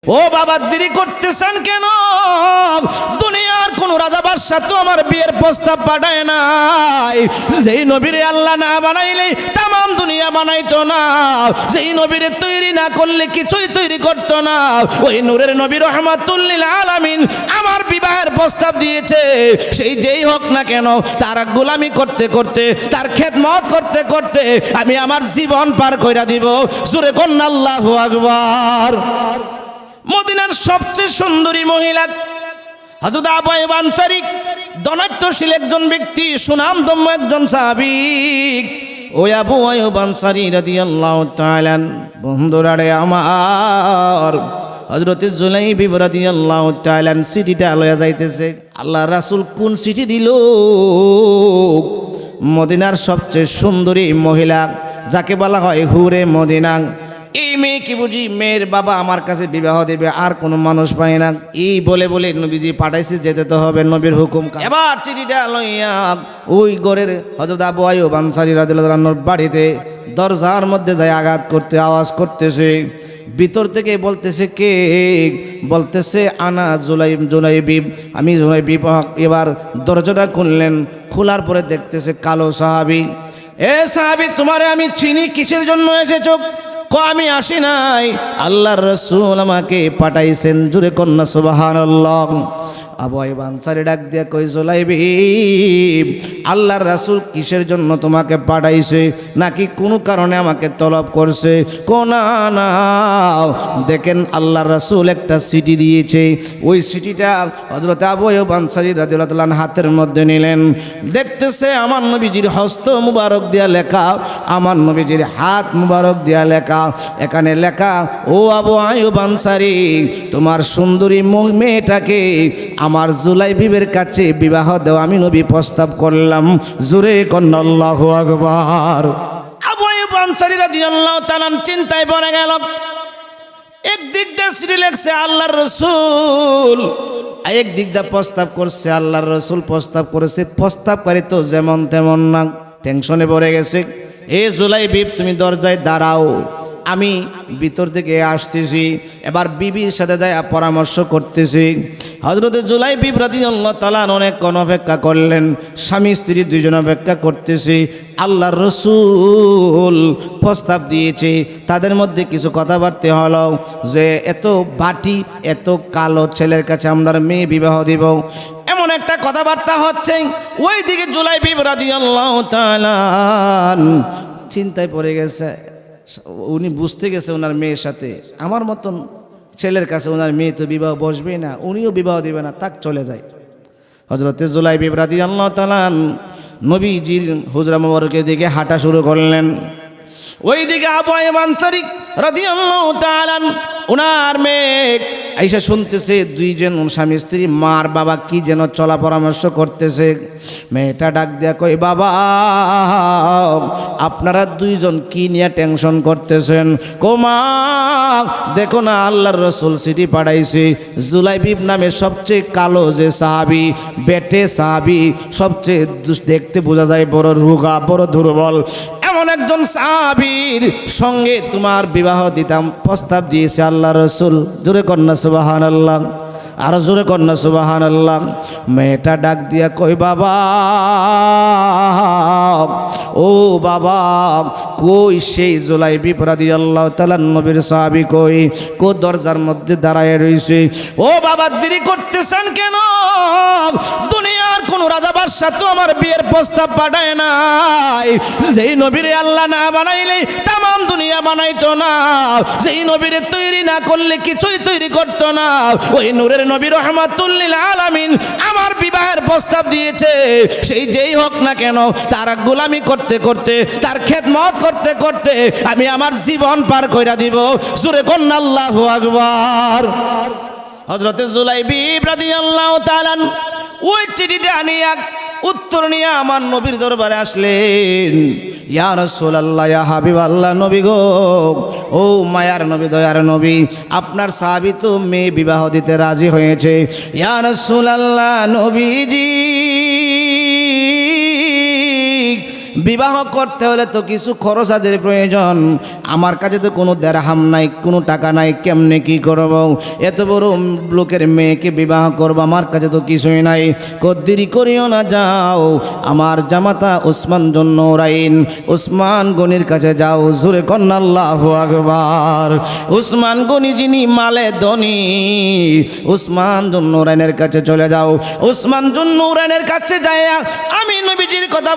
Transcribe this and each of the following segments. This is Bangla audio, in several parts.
ও বাবা দেরি করতেছেন কেন? দুনিয়ার কোন রাজা বাদশা তো আমার বিয়ের প্রস্তাব পাঠায় নাই। যেই নবীরে আল্লাহ না বানাইলে তামাম দুনিয়া বানাইতো না। যেই নবীরে তৈরি না করলে কিছুই তৈরি করতো না। ওই নূরের নবী রহমাতুল লিল আলামিন আমার বিবাহের প্রস্তাব দিয়েছে। সেই যেই হোক না কেন তার গোলামি করতে করতে, তার খেদমত করতে করতে আমি আমার জীবন পার কইরা দিব। জোরে কন্না আল্লাহু আকবার। মদিনার সবচেয়ে সুন্দরী মহিলা হযরত আবু আইয়ুব আনসারী, ধনাঢ্যশীল একজন ব্যক্তি, সুনামধন্য একজন সাহাবী। ওই আবু আইয়ুব আনসারী রাদিয়াল্লাহু তাআলা বন্ধুরা রে আমার, হযরত জুলাইবি রাদিয়াল্লাহু তাআলা সিটিটা লয়া যাইতেছে। আল্লাহ রাসূল কোন সিটি দিল? মদিনার সবচেয়ে সুন্দরী মহিলা যাকে বলা হয় হুরে মদিনা। এই মেয়ে কি বুঝি মেয়ের বাবা আমার কাছে বিবাহ দেবে, আর কোনো মানুষ পায় না। এই বলে বলে নবীজি পাঠাইছে, যেতে তো হবে, নবীর হুকুম। এবার চিঠিটা লইয়া ওই ঘরের হযরত আবু আইয়ুব আনসারী রাদিয়াল্লাহু আনহুর বাড়িতে দরজার মধ্যে যায় আঘাত করতে, আওয়াজ করতেছে। ভিতর থেকে বলতেছে কে? বলতেছে আনা জুলাইবি, আমি জুলাইবি। এবার দরজাটা খুললেন, খোলার পরে দেখতেছে কালো সাহাবী। এ সাহাবী, তোমারে আমি চিনি, কিসের জন্য এসেছো? আমি আসি নাই, আল্লাহর রাসূল আমাকে পাঠাইছেন। জোরে কন্না সুবহানাল্লাহ। আবু আইয়ুব আনসারী ডাক দিয়া কই, জুলাইবি, আল্লাহর রাসূল কিসের জন্য তোমাকে পাঠাইছে? নাকি কোনো কারণে আমাকে তলব করছে? কোনা না, দেখেন আল্লাহর রাসূল একটা চিঠি দিয়েছে। ওই চিঠিটা হযরত আবু আইয়ুব আনসারী রাদিয়াল্লাহু তাআলা হাতের মধ্যে নিলেন। দেখতেছে আমার নবীজির হস্ত মুবারক দিয়া লেখা, আমার নবীজির হাত মুবারক দিয়া লেখা। এখানে লেখা, ও আবু আইয়ুব আনসারী, তোমার সুন্দরী মেয়েটাকে আমার জুলাইবিবের কাছে বিবাহ দেও, আমি নবী প্রস্তাব করলাম। জোরে কন্না আল্লাহু আকবার। আবু আইয়ুব আনসারী রাদিয়াল্লাহু তাআলা চিন্তায় পড়ে গেল। একদিক দিয়ে চিঠি লিখছে আল্লাহর রাসূল, একদিক দিয়ে প্রস্তাব করছে আল্লাহর রাসূল। প্রস্তাব করেছে, প্রস্তাবকারী তো যেমন তেমন না। টেনশনে পড়ে গেছে। এ জুলাইবি, তুমি দরজায় দাঁড়াও, আমি ভিতর থেকে আসতেছি। এবার বিবির সাথে যায় পরামর্শ করতেছি। হযরত জুলাইবি রাদিয়াল্লাহু তাআলা অনেকক্ষণ অপেক্ষা করলেন। স্বামী স্ত্রী দুইজন অপেক্ষা করতেছি। আল্লাহর রাসূল প্রস্তাব দিয়েছে। তাদের মধ্যে কিছু কথাবার্তা হলো যে এত বাটি, এত কালো ছেলের কাছে আমরা মেয়ে বিবাহ দিব, এমন একটা কথাবার্তা হচ্ছে। ওইদিকে জুলাইবি রাদিয়াল্লাহু তাআলা চিন্তায় পড়ে গেছে। উনি বুঝতে গেছে ওনার মেয়ের সাথে আমার মতন ছেলের কাছে ওনার মেয়ে তো বিবাহ বসবেই না, উনিও বিবাহ দিবে না, তাক চলে যায়। হযরত জুলাইবি রাদিয়াল্লাহু তাআলা নবীজির হুজরা মুবারকের দিকে হাঁটা শুরু করলেন। ওইদিকে আবু আইয়ুব আনসারী রাদিয়াল্লাহু তাআলা ওনার মেয়ে আইসা শুনতেছে দুইজন স্বামী স্ত্রী মার বাবা কি যেন চলা পরামর্শ করতেছে। মেয়েটা ডাক দিয়া কই, বাবা আপনারা দুইজন কি নিয়ে টেনশন করতেছেন? কোমা দেখো না, আল্লাহর রাসূল চিঠি পাঠাইছে। জুলাইবি নামে সবচেয়ে কালো যে সাহাবী, বেটে সাহাবী, সবচেয়ে দেখতে বোঝা যায় বড় রোগা, বড় দুর্বল, এমন একজন সাহাবীর সঙ্গে তোমার বিবাহ দিতাম প্রস্তাব দিয়েছে আল্লাহর রাসূল। জোরে কন্না সুবহানাল্লাহ, আর জোরে কন্না সুবহানাল্লাহ। মেয়েটা ডাক দিয়া কই, বাবা ও বাবা, কই সেই জুলাইবি রাদিয়াল্লাহু তাআলা নবীর সাহাবী কই? কো দরজার মধ্যে দাঁড়ায় রইছে। ও বাবা দেরি করতেছেন কেন? দুনিয়ার কোন রাজা বাদশা তো আমার বিয়ের প্রস্তাব পাঠায় নাই। যেই নবীরে আল্লাহ না বানাইলে তামাম দুনিয়া বানাইতো না। যেই নবীরে তৈরি না করলে কিছুই তৈরি করতো না। ওই নূরের নবী রহমাতুল লিল আলামিন আমার বিবাহের প্রস্তাব দিয়েছে। সেই যেই হোক না কেন তার গোলামি করতে করতে, তার খেদমত করতে করতে আমি আমার জীবন পার কইরা দিব। জোরে কন্না আল্লাহু আকবার। হযরত জুলাইবি রাদিয়াল্লাহু তাআলা ওই চিঠিটা আনিয়া উত্তর নিয়ে আমার নবীর দরবারে আসলেন। ইয়া রাসূলুল্লাহ, ইয়া হাবিবাল্লাহ, নবী গো, ও মায়ার নবী, দয়ার নবী, আপনার সাহাবী তো মেয়ে বিবাহ দিতে রাজি হয়েছে। ইয়া রাসূলুল্লাহ, নবীজি বিবাহ করতে হলে তো কিছু খরচাদের প্রয়োজন। আমার কাছে তো কোনো দেরহাম নাই, কোনো টাকা নাই, কেমনে কি করব? এত বড় লোকের মেয়েকে বিবাহ করব, আমার কাছে তো কিছুই নাই। কদ্দিরি করিও না, যাও আমার জামাতা ওসমান জুন্নুরাইন ওসমান গনির কাছে যাও। জোরে কন্না আল্লাহু আকবার। ওসমান গনি যিনি মালে ধনী, ওসমান জুন্নুরাইনের কাছে চলে যাও। ওসমান জুন্নুরাইনের কাছে যাইয়া আমি নবীজির কথা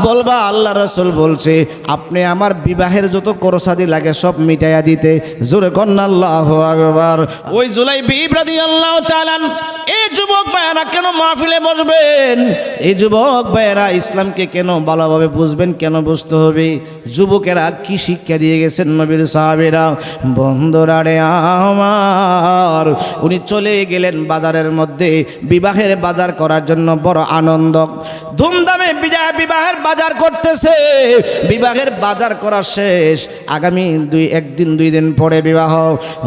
বলবা আল্লাহ রাসূল বলছে আপনি আমার বিবাহের যত খরচাদি লাগে সব মিটাইয়া দিতে। জোরে কন্না আল্লাহু আকবার। ওই জুলাইবিব রাদিয়াল্লাহু তাআলা, এই যুবক ভাইয়েরা কেন মাহফিলে বসবেন? এই যুবক ভাইয়েরা ইসলামকে কেন ভালোভাবে বুঝবেন, কেন বুঝতে হবে? যুবকেরা কি শিক্ষা দিয়ে গেছেন নবীর সাহাবীরা? বন্ধুরা রে আমার, উনি চলে গেলেন বাজারের মধ্যে বিবাহের বাজার করার জন্য। বড় আনন্দ, ধুমধামে বিবাহের বাজার করতেছে। বিবাহের বাজার করা শেষ, আগামী একদিন দুই দিন পরে বিবাহ।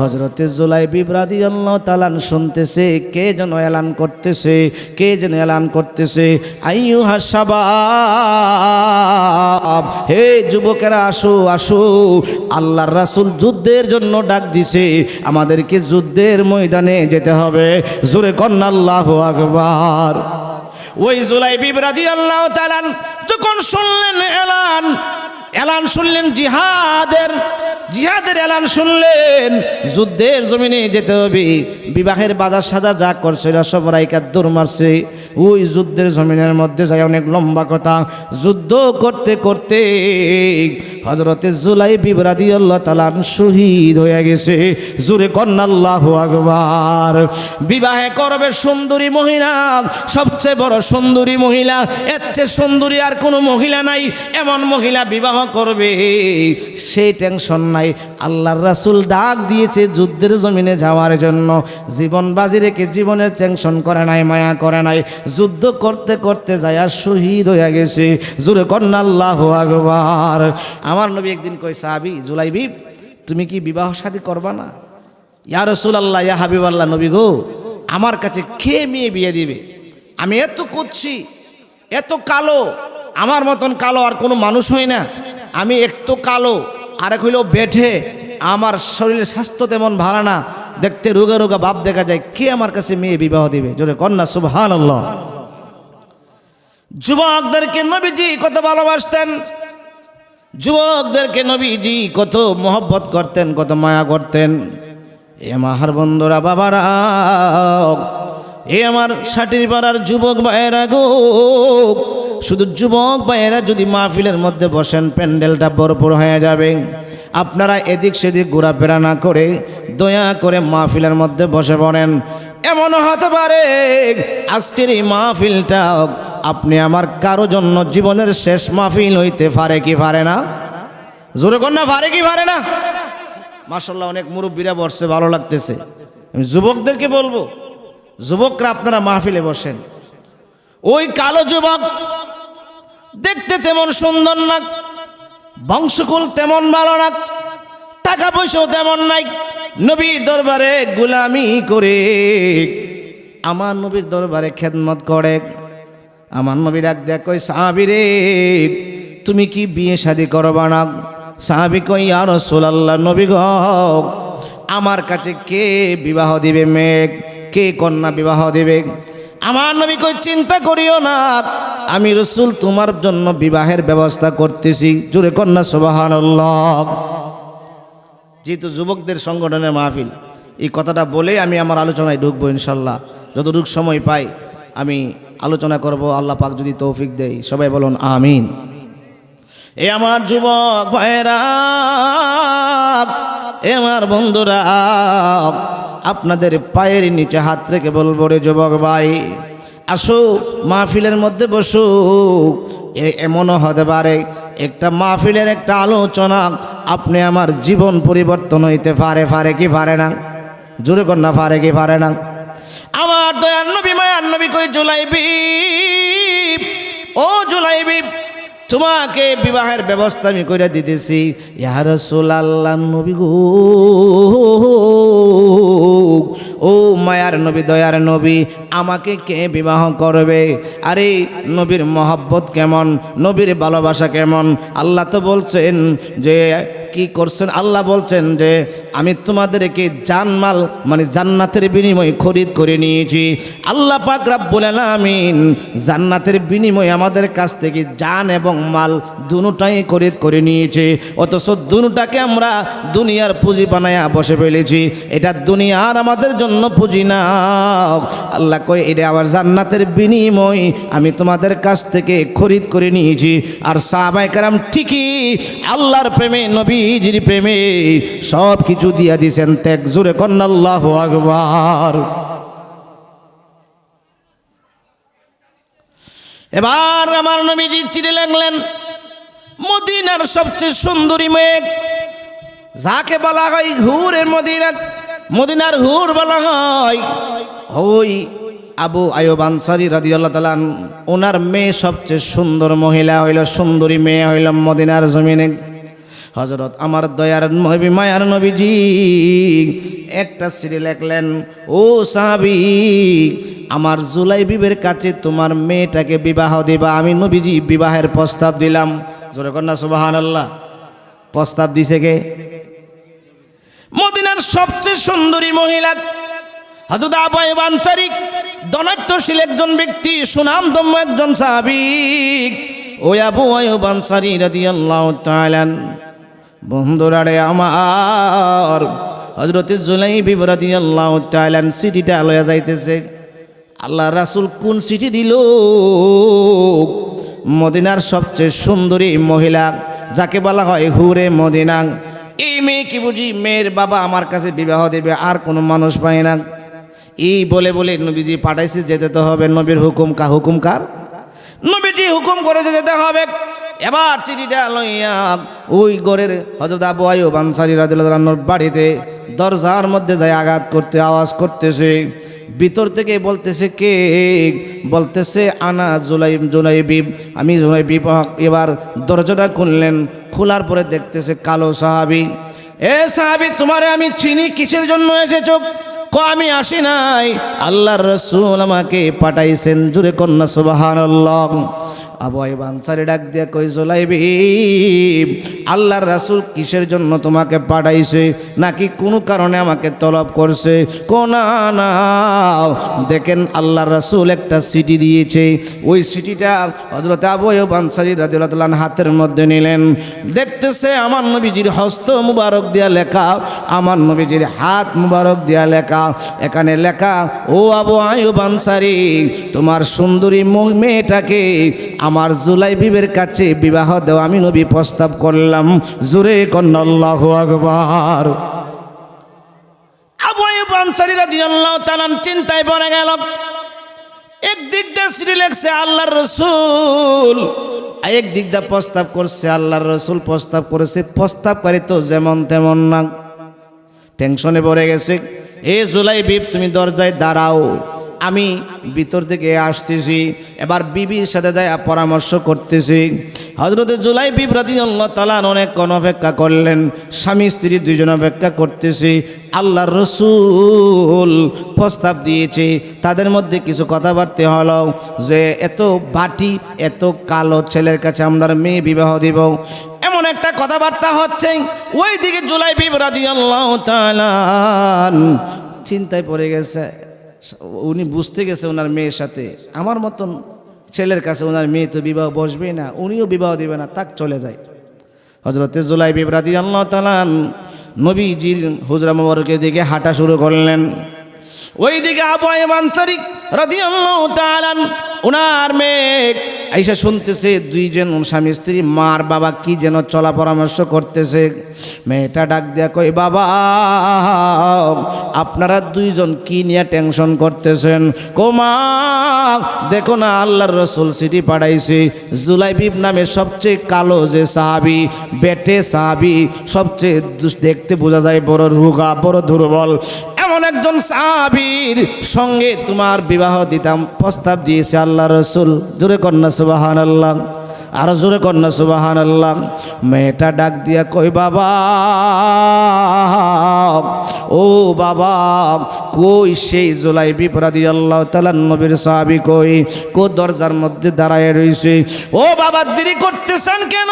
হযরতে জুলাইবিব রাদিয়াল্লাহু তাআলা শুনতেছে কে যেন এলান করতেছে, কে যেন এলান করতেছে, আইয়ুহা শাবাব, হে যুবকেরা আসো আসো, আল্লাহর রাসূল যুদ্ধের জন্য ডাক দিছে, আমাদেরকে যুদ্ধের ময়দানে যেতে হবে। জোরে কন্না আল্লাহু আকবার। ওই জুলাইবিব রাদিয়াল্লাহু তাআলা যখন শুনলেন এলান শুনলেন, জিহাদের এলান শুনলেন, যুদ্ধের জমিনে যেতে হবে। বিবাহের বাজার সাজা যা করছিল সব রাইকা দৌড় মারছে। ওই যুদ্ধের জমিনের মধ্যে যায় অনেক লম্বা কথা। যুদ্ধ করতে করতে হযরতে জুলাইবিব রাদিয়াল্লাহু তাআলা শহীদ হয়ে গেছে। জোরে কন্না আল্লাহু আকবার। বিবাহে করবে সুন্দরী মহিলা, সবচেয়ে বড় সুন্দরী মহিলা, এর চেয়ে সুন্দরী আর কোনো মহিলা নাই। এমন মহিলা বিবাহ করবে, সেই টেনশন নাই। আল্লাহর রাসূল ডাক দিয়েছে যুদ্ধের জমিনে যাওয়ার জন্য। জীবন বাজি রেখে জীবনের টেনশন করে নাই, মায়া করে নাই। যুদ্ধ করতে করতে যায় আর শহীদ হয়ে গেছে। জোরে কন্না আল্লাহু আকবার। আমার নবী একদিন কই, সাহাবী জুলাইবিব তুমি কি বিবাহ শাদী করবা না? ইয়া রাসূলুল্লাহ, ইয়া হাবিবাল্লাহ, নবী গো, আমার কাছে কে মেয়ে বিয়ে দিবে? আমি এত কুচ্ছি, এত কালো, আমার মতন কালো আর কোনো মানুষ হয় না। আমি একটু কালো, আরেক হইল বেঠে, আমার শরীরের স্বাস্থ্য তেমন ভালো না, দেখতে রোগা রোগা ভাব দেখা যায়, কে আমার কাছে মেয়ে বিবাহ দিবে? জোরে কন্যা সুবহানাল্লাহ। যুবকদেরকে নবীজি কত ভালোবাসতেন, যুবকদেরকে নবীজি কত মহব্বত করতেন, কত মায়া করতেন। এ আমার বন্ধুরা, বাবারা, এ আমার ষাটির পাড়ার যুবক ভাইয়েরা গো, শুধু যুবক ভাইয়েরা যদি মাহফিলের মধ্যে বসেন প্যান্ডেলটা ভরপুর হয়ে যাবে। আপনারা এদিক সেদিক ঘোরাফেরা না করে দয়া করে মাহফিলের মধ্যে বসে পড়েন। এমনও হতে পারে আজকের এই মাহফিলটা আপনি আমার কারো জন্য জীবনের শেষ মাহফিল হইতে পারে কি পারে না? জোরে কন্যা, পারে কি পারে না? মাশাআল্লাহ, অনেক মুরব্বীরা বসছে, ভালো লাগতেছে। আমি যুবকদেরকে বলবো, যুবকরা আপনারা মাহফিলে বসেন। ওই কালো যুবক দেখতে তেমন সুন্দর না, বংশকুল তেমন ভালো না, টাকা পয়সাও তেমন নাই। নবীর দরবারে গোলামি করে, আমার নবীর দরবারে খেদমত করে। আমার নবী ডাক দেখ কই, সাহাবী রে তুমি কি বিয়ে শাদী করবা না? সাহাবী কই, ইয়া রাসূলুল্লাহ, নবী গো, আমার কাছে কে বিবাহ দিবে মেয়ে, কে কন্যা বিবাহ দিবে? আমার নবী কই, চিন্তা করিও না, আমি রাসূল তোমার জন্য বিবাহের ব্যবস্থা করতেছি। জোরে কন্যা সুবহানাল্লাহ। যেহেতু যুবকদের সংগঠনের মাহফিল, এই কথাটা বলে আমি আমার আলোচনায় ঢুকবো ইনশাল্লাহ। যতটুকু সময় পাই আমি আলোচনা করব, আল্লাহ পাক যদি তৌফিক দেয়। সবাই বলুন আমিন। এ আমার যুবক ভাইরা, এ আমার বন্ধুরা, আপনাদের পায়ের নিচে হাত রেখে বলবো রে যুবক ভাই, আসো মাহফিলের মধ্যে বসো। এমনও হতে পারে একটা মাহফিলের একটা আলোচনা আপনি আমার জীবন পরিবর্তন হইতে পারে, পারে কি পারে না? জোরে কন্যা, পারে কি পারে না? আমার দয়ার নবী, মায়ার নবী কই, জুলাইবিব, ও জুলাইবিব, তোমাকে বিবাহের ব্যবস্থা আমি করে দিতেছি। ইয়া রাসূলুল্লাহ, নবী গো, ও মায়ার মায়ার নবী দয়ার নবী আমাকে কে বিবাহ করবে? আরে নবীর মহব্বত কেমন, নবীর ভালোবাসা কেমন। আল্লাহ তো বলছেন যে কি করছেন, আল্লাহ বলছেন যে আমি তোমাদেরকে জানমাল মানে জান্নাতের বিনিময়ে খরিদ করে নিয়েছি। আল্লাহ পাক রব্বুল আলামিন জান্নাতের বিনিময়ে আমাদের কাছ থেকে জান এবং মাল দুটোটাই খরিদ করে নিয়েছে। অথচ দুটোটাকে আমরা দুনিয়ার পুঁজি বানায়া বসে ফেলেছি। এটা দুনিয়ার আমাদের জন্য পুঁজি না। আল্লাহ কয় এটা আবার জান্নাতের বিনিময় আমি তোমাদের কাছ থেকে খরিদ করে নিয়েছি। আর সাহাবায়ে কেরাম ঠিকই আল্লাহর প্রেমে নবীজির প্রেমে সব কিছু দিয়া দিয়েছেন। ত্যাগ জোরে কন্না আল্লাহু আকবার। এবার আমার নবীজি চিঠি লিখলেন মদিনার সবচেয়ে সুন্দরী মেয়ে যাকে বলা হয় হুরে মদিনা, মদিনার হুর বলা হয় ওই আবু আইয়ুব আনসারী রাদিয়াল্লাহু তাআলা ওনার মেয়ে সবচেয়ে সুন্দর মহিলা হইল, সুন্দরী মেয়ে হইল মদিনার জমিনে। হযরত আমার দয়ার নবী মায়ার নবীজি একটা চিঠি লিখলেন, ও সাহাবী আমার জুলাই বিবির কাছে তোমার মেয়েটাকে বিবাহ দিবা। আমি নবীজি বিবাহের প্রস্তাব দিলাম। জোরে কন্যা সুবহানাল্লাহ। প্রস্তাব দিছে কে? মদিনার সবচেয়ে সুন্দরী মহিলা হযরত আবু আইয়ুব আনসারী, ধনাঢ্যশীল একজন ব্যক্তি, সুনামধন্য একজন সাহাবী। ওই আবু আইয়ুব আনসারী রাদিয়াল্লাহু তাআলা বন্ধুরা রে আমার হযরত জুলাইবি রাদিয়াল্লাহু তাআলা চিঠিটা লয়া যাইতেছে। আল্লাহ রাসূল কোন চিঠি দিল? মদিনার সবচেয়ে সুন্দরী মহিলা যাকে বলা হয় হুরে মদিনা। এই মেয়ে কি বুঝি মেয়ের বাবা আমার কাছে বিবাহ দেবে, আর কোনো মানুষ পায় না। এই বলে বলে নবীজি পাঠাইছে যেতে তো হবে। নবীর হুকুম হুকুম কার? নবীজি হুকুম করেছে যেতে হবে। এবার চিঠিটা লইয়া ওই ঘরের হযরত আবু আইয়ুব আনসারী রাদিয়াল্লাহু আনহুর বাড়িতে দরজার মধ্যে যায় আঘাত করতে আওয়াজ করতেছে। ভিতর থেকে বলতেছে কে? বলতেছে আনা জুলাইবি, আমি জুলাইবি। এবার দরজাটা খুললেন, খোলার পরে দেখতেছে কালো সাহাবী। এ সাহাবী তোমারে আমি চিনি, কিসের জন্য এসেছো? আমি আসি নাই, আল্লাহর রাসূল আমাকে পাঠাইছেন। জোরে কন্যা সুবহানাল্লাহ। আবু আইয়ুব আনসারী ডাক দিয়া কই জুলাইবি আল্লাহর রাসূল কিসের জন্য তোমাকে পাঠাইছে, নাকি কোনো কারণে আমাকে তলব করছে? কোনা না দেখেন আল্লাহর রাসূল একটা চিঠি দিয়েছে। ওই চিঠিটা হযরত আবু আইয়ুব আনসারী রাদিয়াল্লাহু তাআলা হাতের মধ্যে নিলেন। দেখতেছে আমার নবীজির হস্ত মুবারক দিয়া লেখা, আমার নবীজির হাত মুবারক দিয়া লেখা। এখানে লেখা, ও আবু আইয়ুব আনসারী তোমার সুন্দরী মেয়েটাকে আমার জুলাইবিবের কাছে বিবাহ দাও, আমি নবী প্রস্তাব করলাম। জোরে কন্না আল্লাহু আকবার। আবু আইয়ুব আনসারী রাদিয়াল্লাহু তাআলা চিন্তায় পড়ে গেল। একদিক দিয়ে চিঠি লিখছে আল্লাহর রাসূল, একদিক দিয়ে প্রস্তাব করছে আল্লাহর রাসূল। প্রস্তাব করেছে, প্রস্তাবকারী তো যেমন তেমন না। টেনশনে পড়ে গেছে। এ জুলাইবি তুমি দরজায় দাঁড়াও, আমি ভিতর থেকে আসতেছি। এবার বিবির সাথে যায় পরামর্শ করতেছি। হযরত জুলাইবি রাদিয়াল্লাহু তাআলা অনেকক্ষণ অপেক্ষা করলেন। স্বামী স্ত্রী দুইজন অপেক্ষা করতেছি। আল্লাহর রাসূল প্রস্তাব দিয়েছে। তাদের মধ্যে কিছু কথাবার্তা হলো যে এত বাটি এত কালো ছেলের কাছে আমরা মেয়ে বিবাহ দিব, এমন একটা কথাবার্তা হচ্ছে। ওইদিকে জুলাইবি রাদিয়াল্লাহু তাআলা চিন্তায় পড়ে গেছে। উনি বুঝতে গেছে ওনার মেয়ের সাথে আমার মতন ছেলের কাছে ওনার মেয়ে তো বিবাহ বসবেই না, উনিও বিবাহ দিবে না, তাক চলে যায়। হযরত জুলাইবি রাদিয়াল্লাহু তাআলা নবীজির হুজরা মোবারকের দিকে হাঁটা শুরু করলেন। ওইদিকে আবু আইয়ুব আনসারী রাদিয়াল্লাহু তাআলা ওনার মেয়ে আইসা শুনতেছে দুইজন স্বামী স্ত্রী মার বাবা কি যেন চলা পরামর্শ করতেছে। মেয়েটা ডাক দিয়া কই বাবা আপনারা দুইজন কি নিয়ে টেনশন করতেছেন? কোমা দেখো না আল্লাহর রাসূল চিঠি পাঠাইছে, জুলাইবি নামে সবচেয়ে কালো যে সাহাবী, বেটে সাহাবী, সবচেয়ে দেখতে বোঝা যায় বড় রোগা বড় দুর্বল, এমন একজন সাহাবীর সঙ্গে তোমার বিবাহ দিতাম প্রস্তাব দিয়েছে আল্লাহর রাসূল। জোরে কন্যা সুবহানাল্লাহ। আর জোরে কন্যা সুবহানাল্লাহ। মেয়েটা ডাক দিয়া কই বাবা, ও বাবা, কই সেই জুলাইবি রাদিয়াল্লাহু তাআলা নবীর সাহাবী কই? কো দরজার মধ্যে দাঁড়ায় রইছে। ও বাবা, দেরি করতেছেন কেন?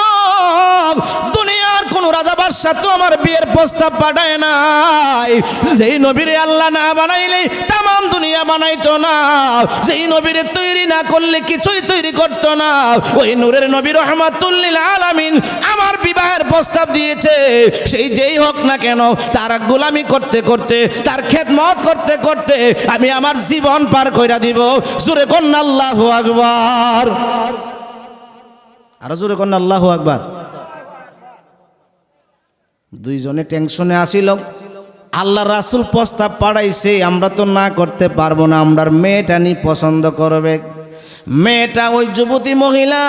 দুনিয়ার কোন রাজা বাদশা তো আমার বিয়ের প্রস্তাব পাঠায় নাই। যেই নবীরে আল্লাহ না বানাইলে তামাম দুনিয়া বানাইতো না। যেই নবীরে তৈরি না করলে কিছুই তৈরি করতো না। ওই নূরের নবী রাহমাতুল লিল আলামিন আমার বিবাহের প্রস্তাব দিয়েছে। সেই যেই হোক না কেন, তার গোলামি করতে করতে, তার খেদমত করতে করতে আমি আমার জীবন পার কইরা দিব। জোরে কন্না আল্লাহু আকবার। আর জোরে কন্না আল্লাহু আকবার। দুইজনে টেনশনে আসিল। আল্লাহ রাসূল প্রস্তাব পাঠাইছে, আমরা তো না করতে পারবো না, আমরার মেয়েটা নি পছন্দ করবে। মেয়েটা ওই যুবতী মহিলা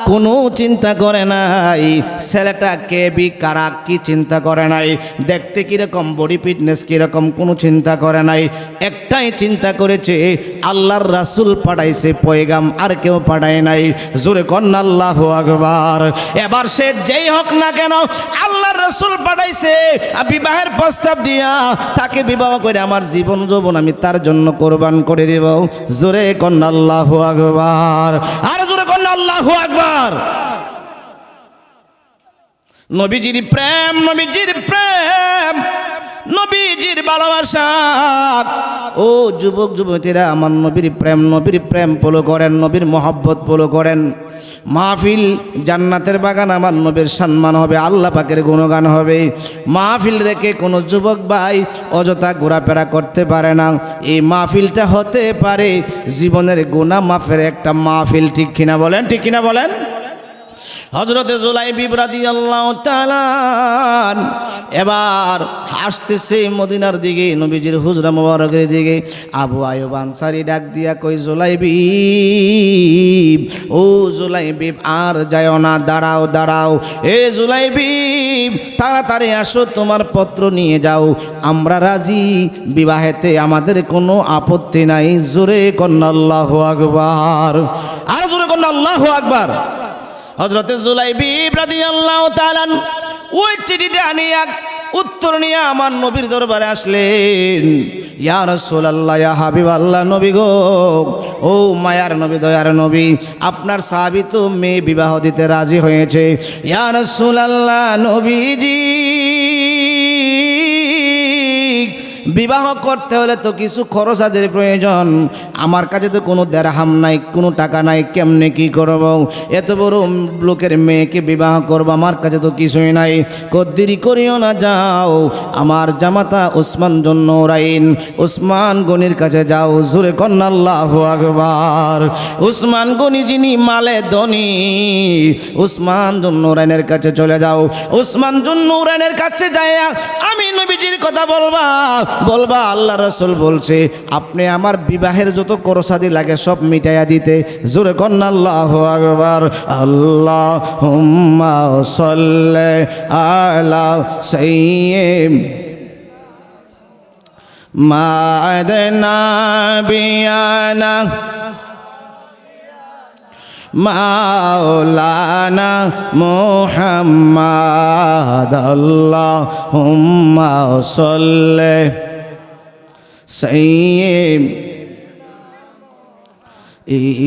কোনো চিন্তা করে নাই, ছেলেটা কে বি কারা কি চিন্তা করে নাই, দেখতে কিরকম, বডি ফিটনেস কিরকম, কোনো চিন্তা করে নাই। একটাই চিন্তা করেছে, আল্লাহর রাসূল পাঠাইছে পয়গাম, আর কেউ পাঠায় নাই। জোরে কন্না আল্লাহু আকবার। এবার সে যেই হোক না কেন, আল্লাহর রাসূল পাঠাইছে বিবাহের প্রস্তাব দিয়া, তাকে বিবাহ করে আমার জীবন যৌবন আমি তার জন্য কোরবান করে দেব। জোরে কন্না আল্লাহু আকবার। আর জোরে কন্না আল্লাহু আকবার। নবীজির প্রেম, নবীজির প্রেম, নবীজির ভালোবাসা। ও যুবক যুবতীরা, আমার নবীর প্রেম ফলো করেন, নবীর মহব্বত ফলো করেন। মাহফিল জান্নাতের বাগান, আমার নবীর সম্মান হবে, আল্লাহ পাকের গুণগান হবে। মাহফিল রেখে কোনো যুবক ভাই অযথা ঘোরাফেরা করতে পারে না। এই মাহফিলটা হতে পারে জীবনের গুনাহ মাফের একটা মাহফিল। ঠিক কিনা বলেন? ঠিক কিনা বলেন? হযরতে জুলাইবি রাদিয়াল্লাহু তাআলা এবার হাসতেছে মদিনার দিকে, নবীজির হুজরা মুবারকের দিকে। আবু আইয়ুব আনসারী ডাক দিয়া কই, জুলাইবি, ও জুলাইবি, আর যাও না, দাঁড়াও দাঁড়াও। এ জুলাইবি, তাড়াতাড়ি আসো, তোমার পত্র নিয়ে যাও, আমরা রাজি, বিবাহেতে আমাদের কোনো আপত্তি নাই। জোরে কন্না আল্লাহু আকবার। আর জোরে কন্না আল্লাহু আকবার। হযরতে জুলাইবি রাদিয়াল্লাহু তাআলা ওই চিঠিটা নিয়ে, উত্তর নিয়ে আমার নবীর দরবারে আসলেন। ইয়া রাসূলুল্লাহ, ইয়া হাবিবাল্লাহ, নবী গো, ও মায়ার নবী, দয়ার নবী, আপনার সাহাবী তো মেয়ে বিবাহ দিতে রাজি হয়েছে। ইয়া রাসূলুল্লাহ, নবীজি, বিবাহ করতে হলে তো কিছু খরচাদের প্রয়োজন। আমার কাছে তো কোনো দেরহাম নাই, কোনো টাকা নাই, কেমনে কি করব? এত বড় লোকের মেয়েকে বিবাহ করব, আমার কাছে তো কিছুই নাই। কদ্দেরি করিও না, যাও আমার জামাতা ওসমান জুন্নুরাইন, ওসমান গনির কাছে যাও। জোরে কন্না আল্লাহু আকবার। ওসমান গনি যিনি মালে ধনী, ওসমান জুন্নুরাইনের কাছে চলে যাও। ওসমান জুন্নুরাইনের কাছে যাইয়া আমি নবীজির কথা বলবা, আল্লাহ রাসূল বলছে আপনি আমার বিবাহের যত খরচাদি লাগে সব মিটাইয়া দিতে। জোরে কন্না আল্লাহু আকবার। আল্লাহুম্মা সাল্লি আলা সাইয়্যিদিনা বিয়ানা মাওলানা মুহাম্মাদ। আল্লাহুম্মা সাল্লি সাইয়্যিদিনা।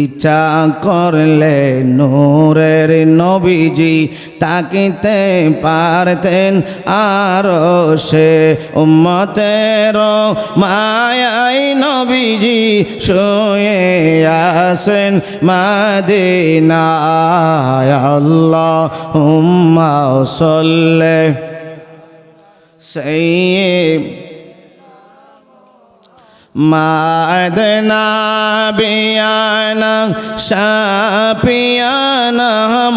ইচ্ছা করলে নূরের নবীজি তাকিতে পারতেন আরশে, উম্মতের মায়ায় নবীজি শুয়ে আছেন মদিনায়। আল্লাহুম্মা সাল্লি সাইয়্যিদিনা মা'দনা বিয়ানা শাফিয়ানা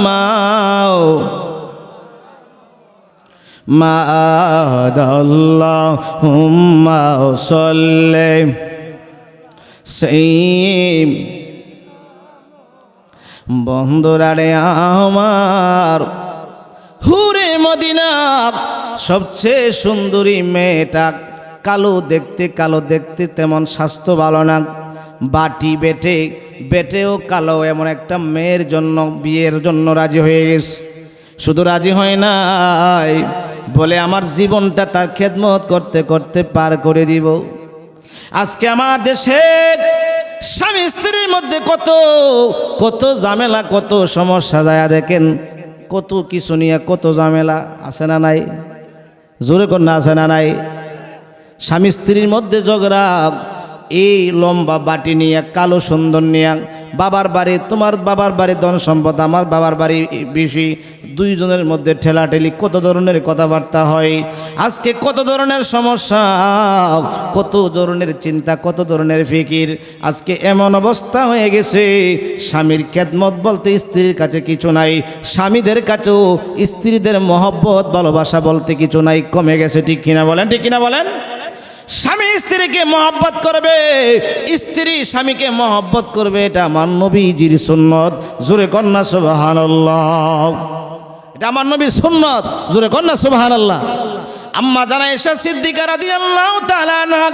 মাও মা'দাল্লাহুম্মা সাল্লি সাইয়্যিদিনা। বন্ধুরারে আমার, হুরে মদিনা সবচেয়ে সুন্দরী মেয়েটা, কালো দেখতে তেমন স্বাস্থ্য ভালো না, বাটি বেটে বেটেও কালো এমন একটা মেয়ের জন্য বিয়ের জন্য রাজি হয়ে গেছে। শুধু রাজি হয় নাই, বলে আমার জীবনটা তার খেদমত করতে করতে পার করে দিব। আজকে আমার দেশে স্বামী স্ত্রীর মধ্যে কত কত ঝামেলা, কত সমস্যা যায় দেখেন, কত কিছু নিয়ে কত ঝামেলা আছে না নাই? জোরে কন্যা আছে না নাই? স্বামী স্ত্রীর মধ্যে ঝগড়া, এই লম্বা বাটি নিয়ে কালো সুন্দর নিয়ে বাবার বাড়ি, তোমার বাবার বাড়ি ধন সম্পদ, আমার বাবার বাড়ি বেশি, দুইজনের মধ্যে ঠেলাঠেলি, কত ধরনের কথাবার্তা হয়। আজকে কত ধরনের সমস্যা, কত ধরনের চিন্তা, কত ধরনের ফিকির। আজকে এমন অবস্থা হয়ে গেছে, স্বামীর খেদমত বলতে স্ত্রীর কাছে কিছু নাই, স্বামীদের কাছেও স্ত্রীদের মহব্বত ভালোবাসা বলতে কিছু নাই, কমে গেছে। ঠিক কিনা বলেন? ঠিক কিনা বলেন? স্বামী স্ত্রীকে মহব্বত করবে, স্ত্রী স্বামীকে মহব্বত করবে, এটা আমার নবীজির সুন্নত। জোরে কন্যা সুবহানাল্লাহ। এটা আমার নবীর সুন্নত। জোরে কন্যা সুবহানাল্লাহ। আম্মা জানা আয়েশা সিদ্দিকা রাদিয়াল্লাহু তাআলা আনহা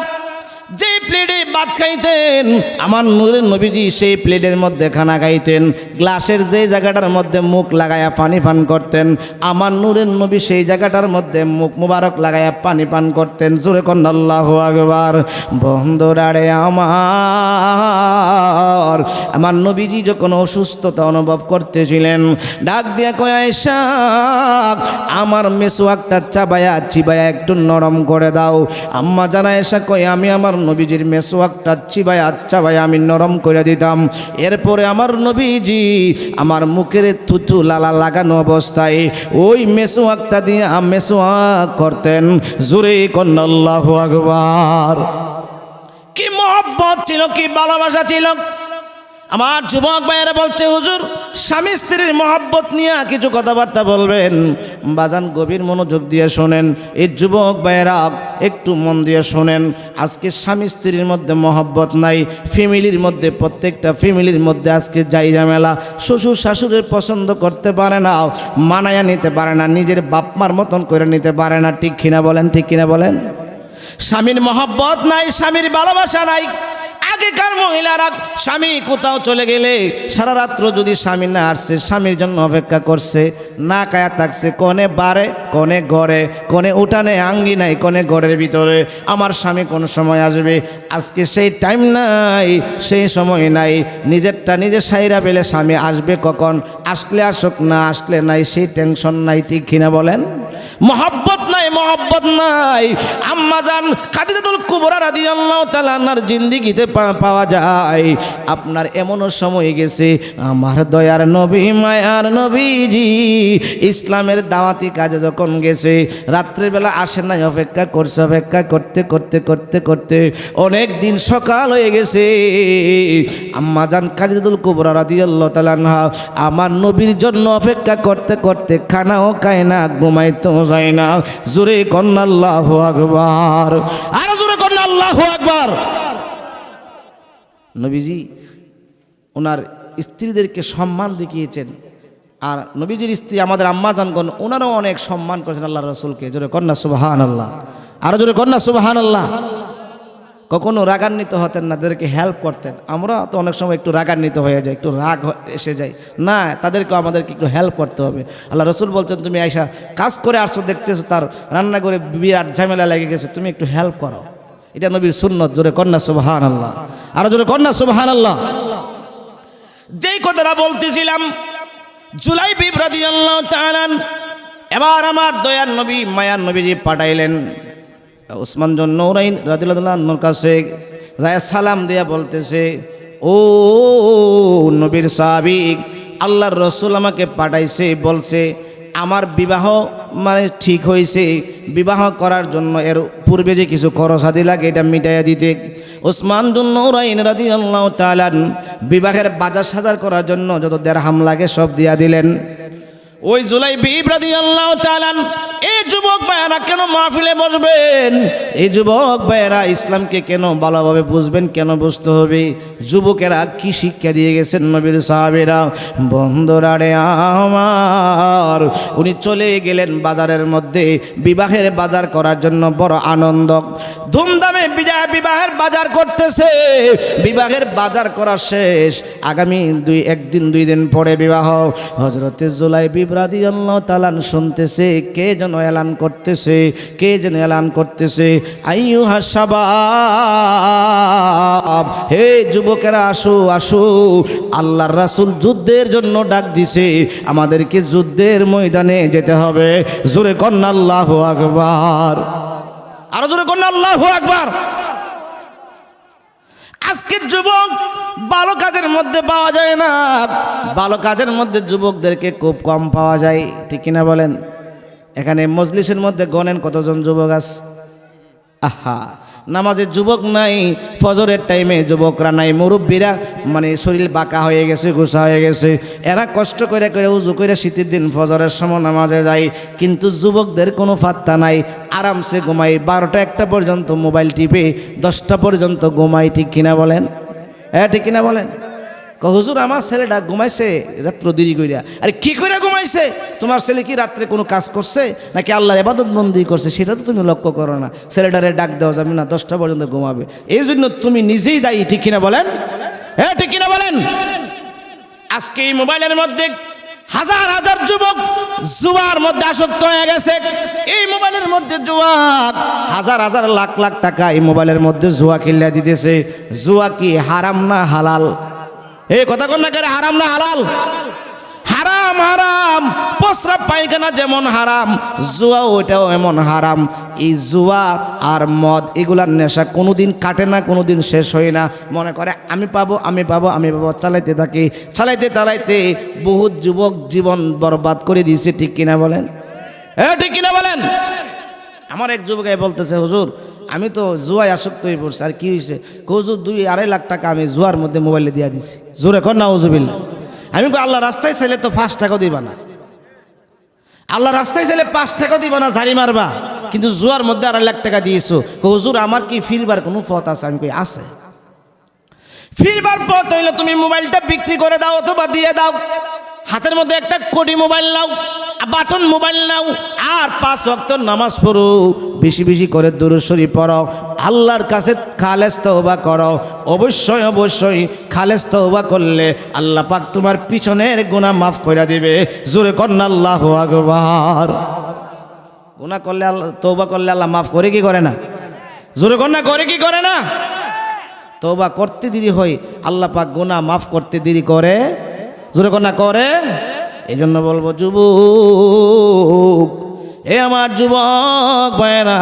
যে প্লেটে ভাত খাইতেন, আমার নূরের নবীজি সেই প্লেটের মধ্যে খানা খাইতেন। গ্লাসের যে জায়গাটার মধ্যে মুখ লাগায়া পানি পান করতেন, আমার নূরের নবী সেই জায়গাটার মধ্যে মুখ মুবারক লাগায়া পানি পান করতেন। জোরে কন্না আল্লাহু আকবার। বন্ধুরারে আমার নবীজি যখন অসুস্থতা অনুভব করতেছিলেন, ডাক দিয়া কয়, আয়েশা আমার মেসওয়াকটা চাবায়া চিবায়া একটু নরম করে দাও। আম্মা জানা আয়েশা কয়, আমি আমার নবীজির মেসওয়াকটা চিবায়া চাবায়া আমি নরম করে দিতাম। এরপরে আমার নবীজি আমার মুখের থুথু লালা লাগানো অবস্থায় ওই মেসওয়াকটা দিয়ে মেসওয়াক করতেন। জোরে কন্না আল্লাহু আকবার। কি মহব্বত ছিল, কি ভালোবাসা ছিল। আমার যুবক ভাইয়েরা বলছে, হুজুর স্বামী স্ত্রীর মহব্বত নিয়ে কিছু কথাবার্তা বলবেন। বাজান গভীর মনোযোগ দিয়ে শোনেন, এই যুবক ভাইয়েরা একটু মন দিয়ে শোনেন। আজকে স্বামী স্ত্রীর মধ্যে মহব্বত নাই, ফ্যামিলির মধ্যে, প্রত্যেকটা ফ্যামিলির মধ্যে আজকে যাই ঝামেলা। শ্বশুর শাশুড়ির পছন্দ করতে পারে না, মানায়া নিতে পারে না, নিজের বাপমার মতন করে নিতে পারে না। ঠিক কিনা বলেন? ঠিক কিনা বলেন? স্বামীর মহব্বত নাই, স্বামীর ভালোবাসা নাই। আগেকার মহিলারা স্বামী কোথাও চলে গেলে সারা রাত্র যদি স্বামী না আসছে, স্বামীর জন্য অপেক্ষা করছে, না কায়া থাকছে, কোনে বারে, কোনে ঘরে, কোনে উঠানে আঙ্গিনায়, কোনে ঘরের ভিতরে, আমার স্বামী কোন সময় আসবে। আজকে সেই টাইম নাই, সেই সময় নাই। নিজেরটা নিজে সাইরা পেলে স্বামী আসবে কখন, আসলে আসুক, না আসলে নাই, সেই টেনশন নাই। ঠিক কিনা বলেন? মহব্বত নাই, মহব্বত নাই। আম্মা জান খাদিজাতুল কুবরা রাদিয়াল্লাহু তাআলা আনহার জিন্দেগিতে পাওয়া যায়। আপনার এমনও সময় গেছে, আমার দয়ার নবী, মায়ার নবীজি ইসলামের দাওয়াতি কাজে যখন গেছে, রাত্রিবেলা আসে নাই, অপেক্ষা করছে, অপেক্ষা করতে করতে করতে করতে অনেক দিন সকাল হয়ে গেছে। আম্মা জান খাদিজাতুল কুবরা রাদিয়াল্লাহু তাআলা আনহা আমার নবীর জন্য অপেক্ষা করতে করতে খানাও খায় না, ঘুমাইতেও যায় না। জোরে কন্না আল্লাহু আকবার। আর জোরে কন্না আল্লাহু আকবার। নবীজি ওনার স্ত্রীদেরকে সম্মান দেখিয়েছেন, আর নবীজির স্ত্রী আমাদের আম্মা জানগণ ওনারাও অনেক সম্মান করেছেন আল্লাহ রসুলকে। জোরে কন্যা সুবহানাল্লাহ। আরো জোরে কন্যা সুবহানাল্লাহ। কখনো রাগান্বিত হতেন না, তাদেরকে হেল্প করতেন। আমরা তো অনেক সময় একটু রাগান্বিত হয়ে যায়, একটু রাগ এসে যায়, না তাদেরকেও আমাদেরকে একটু হেল্প করতে হবে। আল্লাহ রসুল বলছেন, তুমি আয়েশা কাজ করে আসছো, দেখতেছো তার রান্না করে বিরাট ঝামেলা লেগে গেছে, তুমি একটু হেল্প করো। এটা নবীর সুন্নত। জোরে কন্যা সুবহানাল্লাহ। আরো জোরে কন্যা সুবহানাল্লাহ। যেই কথাটা বলতেছিলাম, জুলাইবিব রাদিয়াল্লাহু তাআলা এবার আমার দয়ার নবী, মায়ার নবীজি পাঠাইলেন ওসমান জুন নূরাইন রাদিয়াল্লাহু আনহুর কাছে, যায় সালাম দিয়া বলতেছে, ও নবীর সাহাবী, আল্লাহর রসুল আমাকে পাঠাইছে, বলছে আমার বিবাহ মানে ঠিক হয়েছে, বিবাহ করার জন্য এর পূর্বে যে কিছু খরচ আদি লাগে এটা মিটাইয়া দিতে। ওসমান জুন নূরাইন রাদিয়াল্লাহু তাআলা বিবাহের বাজার সাজার করার জন্য যত দিরহাম লাগে সব দিয়া দিলেন। ওই জুলাইবিব রাদিয়াল্লাহু তাআলা এই যুবক ভাইয়েরা কেন মাহফিলে বসবেন? এই যুবক ভাইয়েরা ইসলামকে কেন ভালোভাবে বুঝবেন, কেন বুঝতে হবে? যুবকেরা কি শিক্ষা দিয়ে গেছেন নবীর সাহাবীরা? বন্ধুরা রে আমার, উনি চলে গেলেন বাজারের মধ্যে বিবাহের বাজার করার জন্য। বড় আনন্দ, ধুমধামে বিবাহের বাজার করতেছে। বিবাহের বাজার করা শেষ, আগামী একদিন দুই দিন পরে বিবাহ। হযরতে জুলাইবি রাদিয়াল্লাহু তাআলা শুনতেছে কে যেন এলান করতেছে, কে যেন এলান করতেছে, আইয়ুহাস শাবাব, হে যুবকেরা আসো আসো, আল্লাহর রাসূল যুদ্ধের জন্য ডাক দিছে, আমাদেরকে যুদ্ধের ময়দানে যেতে হবে। জোরে কন্না আল্লাহু আকবার, আরো জোরে কন্না আল্লাহু আকবার। আজকের যুবক ভালো কাজের মধ্যে পাওয়া যায় না, ভালো কাজের মধ্যে যুবকদেরকে খুব কম পাওয়া যায়, ঠিক কিনা বলেন? এখানে মজলিসের মধ্যে গণেন কতজন যুবক আছে? আহা, নামাজের যুবক নাই, ফজরের টাইমে যুবকরা নাই, মুরব্বীরা মানে শরীর বাঁকা হয়ে গেছে, গোসা হয়ে গেছে, এরা কষ্ট করে করে উজু করে শীতের দিন ফজরের সময় নামাজে যায়, কিন্তু যুবকদের কোনো পাত্তা নাই, আরামসে ঘুমাই, 12টা 1টা পর্যন্ত মোবাইল টিপে 10টা পর্যন্ত ঘুমাই, ঠিক কিনা বলেন? হ্যাঁ ঠিক কিনা বলেন? হুজুর আমার ছেলেটা ঘুমাইছে রাত্র দেরি কইরা। আরে কি কইরা ঘুমাইছে? তোমার ছেলে কি রাত্রে কোনো কাজ করছে নাকি আল্লাহর ইবাদত বন্দেগী করছে সেটা তো তুমি লক্ষ্য করো না। ছেলেটারে ডাক দেওয়া যাবে না, 10টা পর্যন্ত ঘুমাবে, এই জন্য তুমি নিজেই দায়ী, ঠিক কিনা বলেন? হ্যাঁ ঠিক কিনা বলেন? আজকে এই মোবাইলের মধ্যে হাজার হাজার যুবক জুয়ার মধ্যে আসক্ত হয়ে গেছে। এই মোবাইলের মধ্যে জুয়া, হাজার হাজার লাখ লাখ টাকা এই মোবাইলের মধ্যে জুয়া খেলে দিতেছে। জুয়া কি হারাম না হালাল? এই কথা কোন না করে, হারাম না হালাল? হারাম হারাম, প্রস্রাব পায়খানা যেমন হারাম, জুয়া ওইটাও এমন হারাম। এই জুয়া আর মদ এগুলার নেশা কোনোদিন কাটে না, কোনোদিন শেষ হয় না। মনে করে আমি পাবো আমি পাবো আমি পাবো, চালাইতে থাকে, চালাইতে চালাইতে বহুত যুবক জীবন বরবাদ করে দিয়েছে, ঠিক কিনা বলেন? হ্যাঁ ঠিক কিনা বলেন? আমার এক যুবক বলতেছে, হুজুর আমি তো জুয়ায় আসক্ত হয়ে পড়ছি। আর কি হয়েছে? হুজুর 2-2.5 লাখ টাকা আমি জুয়ার মধ্যে মোবাইলে দিয়ে দিছি। জোরে কর নাউজুবিল্লাহ। আমি আল্লাহ রাস্তায় চাইলে তো 5 টাকাও দিবা না, আল্লাহ রাস্তায় চাইলে 5 টাকাও দিবা না, ঝাড়ি মারবা, কিন্তু জুয়ার মধ্যে 2.5 লাখ টাকা দিয়েছো। হুজুর আমার কি ফিরবার কোনো পথ আছে? আমি কই আছে। ফিরবার পথ হইলে তুমি মোবাইলটা বিক্রি করে দাও অথবা দিয়ে দাও, হাতের মধ্যে একটা কোটি মোবাইল নাও, বাটন মোবাইল নাও, আর 5 ওয়াক্ত নামাজ পড়ো, বেশি বেশি করে দুরূদ শরীফ পড়ো, আল্লাহর কাছে খালেস তওবা করো। অবশ্যই অবশ্যই খালেস তওবা করলে আল্লাহ পাক তোমার পিছনের গুনাহ মাফ করে দিবে। জোরে কন্না আল্লাহু আকবার। গুনাহ করলে আল্লাহ, তওবা করলে আল্লাহ মাফ করে কি করে না? জোরে কন্না করে কি করে না? তওবা করতে দেরি হয়, আল্লাহ পাক গুনাহ মাফ করতে দেরি করে। জোরে কন্যা করে। এই জন্য বলবো যুবক, এ আমার যুবক ভাইরা,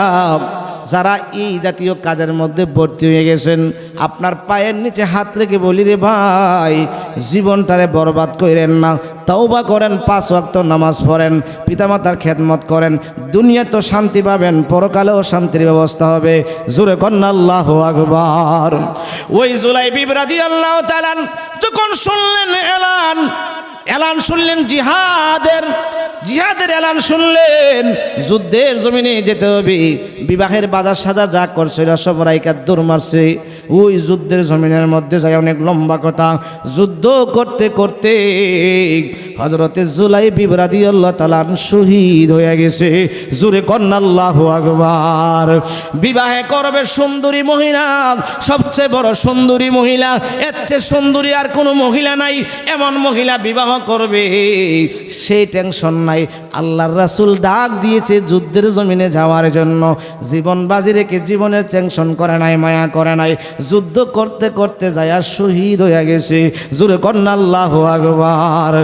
যারা এই জাতীয় কাজের মধ্যে ভর্তি হয়ে গেছেন, আপনার পায়ের নিচে হাত রেখে বলি রে ভাই, জীবনটারে বরবাদ করেন না, তওবা করেন, 5 ওয়াক্ত নামাজ পড়েন, পিতামাতার খেদমত করেন, দুনিয়া তো শান্তি পাবেন, পরকালেও শান্তির ব্যবস্থা হবে। জোরে কন্না আল্লাহু আকবার। ওই জুলাইবি রাদিয়াল্লাহু তাআলা যখন শুনলেন এলান শুনলেন জিহাদের এলান শুনলেন, যুদ্ধের জমিনে যেতে হবে, বিবাহের বাজার সাজার যা করছে সব রাইকা দৌড় মারছে। ওই যুদ্ধের জমিনের মধ্যে যায়, অনেক লম্বা কথা, যুদ্ধ করতে করতে হযরতে জুলাইবি রাদিয়াল্লাহু তাআলা শহীদ হয়ে গেছে। জোরে কন্না আল্লাহু আকবার। বিবাহে করবে সুন্দরী মহিলা, সবচেয়ে বড় সুন্দরী মহিলা, এর চেয়ে সুন্দরী আর কোনো মহিলা নাই, এমন মহিলা বিবাহ করবে, সেই টেনশন নাই। আল্লাহর রাসূল ডাক দিয়েছে যুদ্ধের জমিনে যাওয়ার জন্য, জীবন বাজি রেখে জীবনের টেনশন করে নাই, মায়া করে নাই, যুদ্ধ করতে করতে যায় আর শহীদ হয়ে গেছে। জোরে কন্না আল্লাহু আকবার।